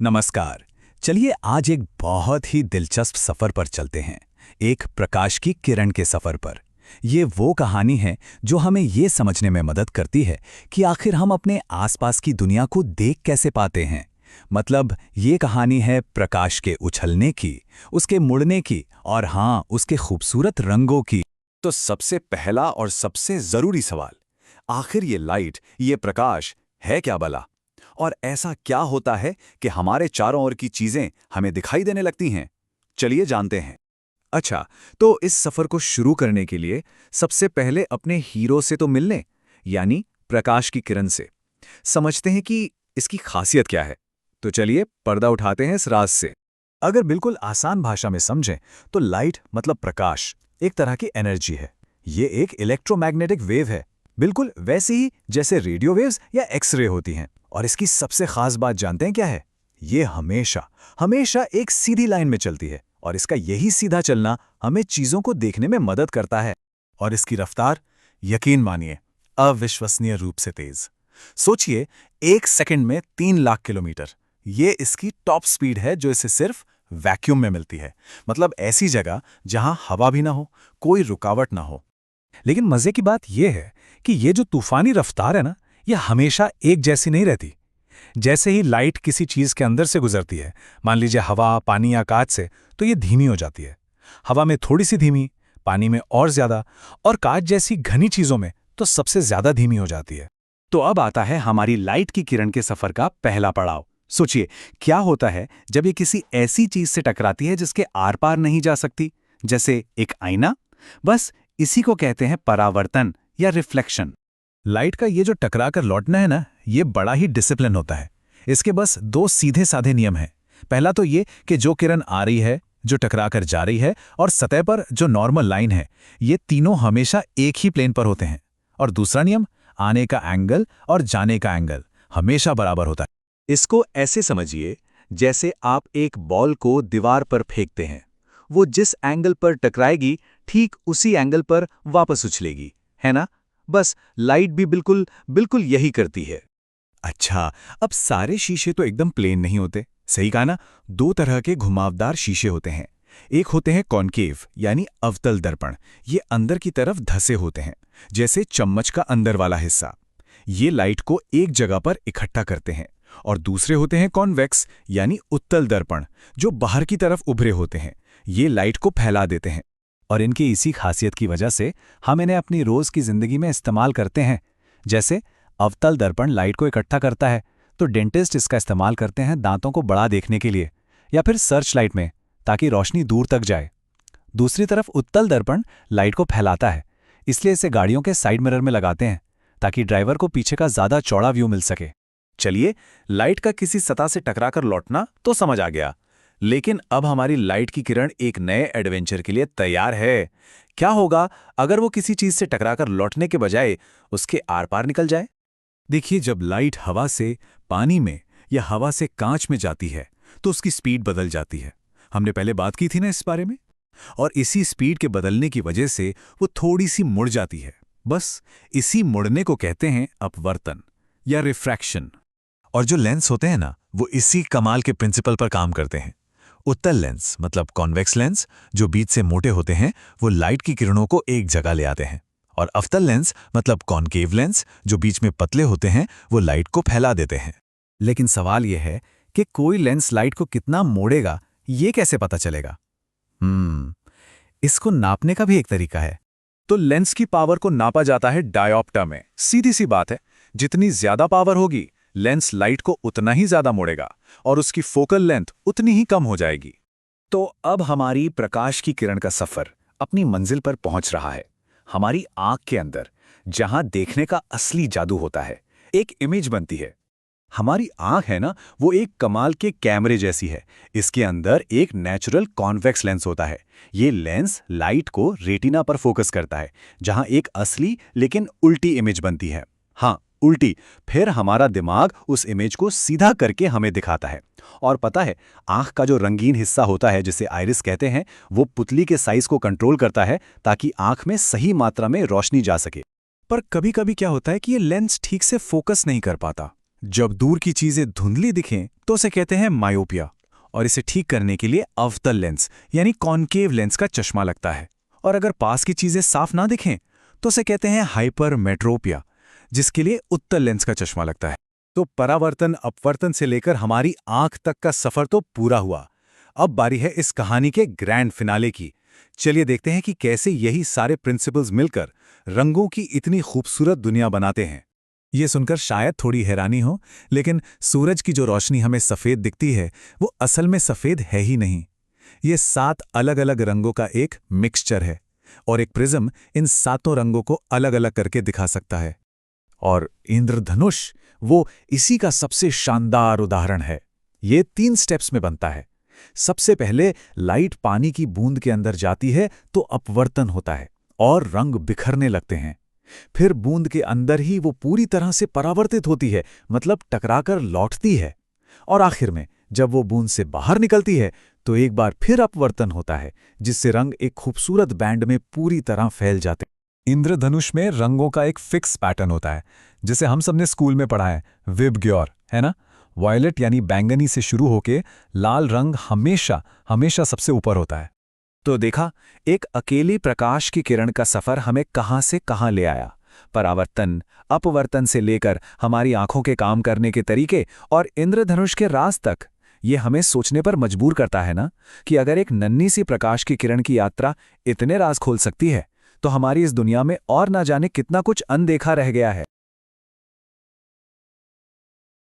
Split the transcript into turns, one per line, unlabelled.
नमस्कार। चलिए आज एक बहुत ही दिलचस्प सफर पर चलते हैं, एक प्रकाश की किरण के सफर पर। ये वो कहानी है जो हमें ये समझने में मदद करती है कि आखिर हम अपने आसपास की दुनिया को देख कैसे पाते हैं। मतलब ये कहानी है प्रकाश के उछलने की, उसके मुड़ने की और हाँ, उसके खूबसूरत रंगों की।
तो सबसे पहला और सबसे जरूरी सवाल, आखिर ये लाइट, ये प्रकाश है क्या भला? और ऐसा क्या होता है कि हमारे चारों ओर की चीजें हमें दिखाई देने लगती हैं? चलिए जानते हैं। अच्छा, तो इस सफर को शुरू करने के लिए सबसे पहले अपने हीरो से तो मिल लें, यानी प्रकाश की किरण से। समझते हैं कि इसकी खासियत क्या है। तो चलिए पर्दा उठाते हैं इस राज से। अगर बिल्कुल आसान भाषा में समझें तो लाइट मतलब प्रकाश एक तरह की एनर्जी है। ये एक इलेक्ट्रोमैग्नेटिक वेव है, बिल्कुल वैसे ही जैसे रेडियो वेव्स या एक्सरे होती हैं। और इसकी सबसे खास बात जानते हैं क्या है? ये हमेशा हमेशा एक सीधी लाइन में चलती है और इसका यही सीधा चलना हमें चीजों को देखने में मदद करता है। और इसकी रफ्तार, यकीन मानिए, अविश्वसनीय रूप से तेज। सोचिए, 1 सेकंड में 3 लाख किलोमीटर। ये इसकी टॉप स्पीड है जो इसे सिर्फ वैक्यूम में मिलती है। मतलब ऐसी जगह जहां हवा भी ना हो, कोई रुकावट ना हो।
लेकिन मजे की बात यह है कि ये जो तूफानी रफ्तार है ना, ये हमेशा एक जैसी नहीं रहती। जैसे ही लाइट किसी चीज के अंदर से गुजरती है, मान लीजिए हवा, पानी या कांच से, तो ये धीमी हो जाती है। हवा में थोड़ी सी धीमी, पानी में और ज्यादा, और कांच जैसी घनी चीजों में तो सबसे ज्यादा धीमी हो जाती है।
तो अब आता है हमारी लाइट की किरण के सफर का पहला पड़ाव। सोचिए, क्या होता है जब ये किसी ऐसी चीज से टकराती है जिसके आर पार नहीं जा सकती, जैसे एक आईना। बस इसी को कहते हैं परावर्तन या रिफ्लेक्शन।
लाइट का ये जो टकरा कर लौटना है ना, ये बड़ा ही डिसिप्लिन होता है। इसके बस दो सीधे साधे नियम हैं। पहला तो ये कि जो किरण आ रही है, जो टकरा कर जा रही है, और सतह पर जो नॉर्मल लाइन है, ये तीनों हमेशा एक ही प्लेन पर होते हैं। और दूसरा नियम, आने का एंगल और जाने का एंगल हमेशा बराबर होता है।
इसको ऐसे समझिए, जैसे आप एक बॉल को दीवार पर फेंकते हैं। वो जिस एंगल पर टकराएगी, ठीक उसी एंगल पर वापस उछलेगी, है ना? बस लाइट भी बिल्कुल बिल्कुल यही करती है।
अच्छा, अब सारे शीशे तो एकदम प्लेन नहीं होते, सही कहा ना। दो तरह के घुमावदार शीशे होते हैं। एक होते हैं कॉन्केव यानी अवतल दर्पण। ये अंदर की तरफ धसे होते हैं, जैसे चम्मच का अंदर वाला हिस्सा। ये लाइट को एक जगह पर इकट्ठा करते हैं। और दूसरे होते हैं कॉन्वेक्स यानी उत्तल दर्पण, जो बाहर की तरफ उभरे होते हैं। ये लाइट को फैला देते हैं। और इनकी इसी खासियत की वजह से हम इन्हें अपनी रोज की जिंदगी में इस्तेमाल करते हैं। जैसे अवतल दर्पण लाइट को इकट्ठा करता है, तो डेंटिस्ट इसका इस्तेमाल करते हैं दांतों को बड़ा देखने के लिए, या फिर सर्च लाइट में, ताकि रोशनी दूर तक जाए। दूसरी तरफ उत्तल दर्पण लाइट को फैलाता है, इसलिए इसे गाड़ियों के साइड मिरर में लगाते हैं, ताकि ड्राइवर को पीछे का ज्यादा चौड़ा व्यू मिल सके।
चलिए, लाइट का किसी सतह से टकराकर लौटना तो समझ आ गया। लेकिन अब हमारी लाइट की किरण एक नए एडवेंचर के लिए तैयार है। क्या होगा अगर वो किसी चीज से टकराकर लौटने के बजाय उसके आर पार निकल जाए?
देखिए, जब लाइट हवा से पानी में या हवा से कांच में जाती है, तो उसकी स्पीड बदल जाती है। हमने पहले बात की थी ना इस बारे में। और इसी स्पीड के बदलने की वजह से वो थोड़ी सी मुड़ जाती है। बस इसी मुड़ने को कहते हैं अपवर्तन या रिफ्रैक्शन। और जो लेंस होते हैं ना, वो इसी कमाल के प्रिंसिपल पर काम करते हैं। उत्तल लेंस मतलब कॉन्वेक्स लेंस, जो बीच से मोटे होते हैं, वो लाइट की किरणों को एक जगह ले आते हैं। और अवतल लेंस मतलब कॉनकेव लेंस, जो बीच में पतले होते हैं, वो लाइट को फैला देते हैं। लेकिन सवाल यह है कि कोई लेंस लाइट को कितना मोड़ेगा, ये कैसे पता चलेगा? इसको नापने का भी एक तरीका है।
तो लेंस की पावर को नापा जाता है डायोप्टर में। सीधी सी बात है, जितनी ज्यादा पावर होगी, लेंस लाइट को उतना ही ज्यादा मोड़ेगा और उसकी फोकल लेंथ उतनी ही कम हो जाएगी। तो अब हमारी प्रकाश की किरण का सफर अपनी मंजिल पर पहुंच रहा है। हमारी आंख के अंदर, जहां देखने का असली जादू होता है, एक इमेज बनती है। हमारी आंख है ना, वो एक कमाल के कैमरे जैसी है। इसके अंदर एक नेचुरल कॉन्वेक्स लेंस होता है। ये लेंस लाइट को रेटिना पर फोकस करता है, जहां एक असली लेकिन उल्टी इमेज बनती है। हाँ, उल्टी। फिर हमारा दिमाग उस इमेज को सीधा करके हमें दिखाता है। और पता है, आंख का जो रंगीन हिस्सा होता है, जिसे आइरिस कहते हैं, वो पुतली के साइज को कंट्रोल करता है, ताकि आंख में सही मात्रा में रोशनी जा सके।
पर कभी कभी क्या होता है कि ये लेंस ठीक से फोकस नहीं कर पाता। जब दूर की चीजें धुंधली दिखें तो उसे कहते हैं मायोपिया, और इसे ठीक करने के लिए अवतल लेंस यानी कॉन्केव लेंस का चश्मा लगता है। और अगर पास की चीजें साफ ना दिखें तो उसे कहते हैं हाइपरमेट्रोपिया, जिसके लिए उत्तल लेंस का चश्मा लगता है।
तो परावर्तन अपवर्तन से लेकर हमारी आंख तक का सफर तो पूरा हुआ। अब बारी है इस कहानी के ग्रैंड फिनाले की। चलिए देखते हैं कि कैसे यही सारे प्रिंसिपल्स मिलकर रंगों की इतनी खूबसूरत दुनिया बनाते हैं।
ये सुनकर शायद थोड़ी हैरानी हो, लेकिन सूरज की जो रोशनी हमें सफ़ेद दिखती है वो असल में सफ़ेद है ही नहीं। ये 7 अलग अलग रंगों का एक मिक्सचर है, और एक प्रिज्म इन 7 रंगों को अलग अलग करके दिखा सकता है। और इंद्रधनुष वो इसी का सबसे शानदार उदाहरण है। ये 3 स्टेप्स में बनता है। सबसे पहले लाइट पानी की बूंद के अंदर जाती है तो अपवर्तन होता है और रंग बिखरने लगते हैं। फिर बूंद के अंदर ही वो पूरी तरह से परावर्तित होती है, मतलब टकराकर लौटती है। और आखिर में जब वो बूंद से बाहर निकलती है तो एक बार फिर अपवर्तन होता है, जिससे रंग एक खूबसूरत बैंड में पूरी तरह फैल जाते हैं। इंद्रधनुष में रंगों का एक फिक्स पैटर्न होता है, जिसे हम सबने स्कूल में पढ़ा है, विबग्योर, है ना? वायलेट यानी बैंगनी से शुरू होके लाल रंग हमेशा हमेशा सबसे ऊपर होता है। तो देखा, एक अकेली प्रकाश की किरण का सफर हमें कहां से कहां ले आया। परावर्तन, अपवर्तन से लेकर हमारी आंखों के काम करने के तरीके और इंद्रधनुष के राज तक, ये हमें सोचने पर मजबूर करता है ना, कि अगर एक नन्ही सी प्रकाश की किरण की यात्रा इतने राज खोल सकती है, तो हमारी इस दुनिया में और ना जाने कितना कुछ अनदेखा रह गया है।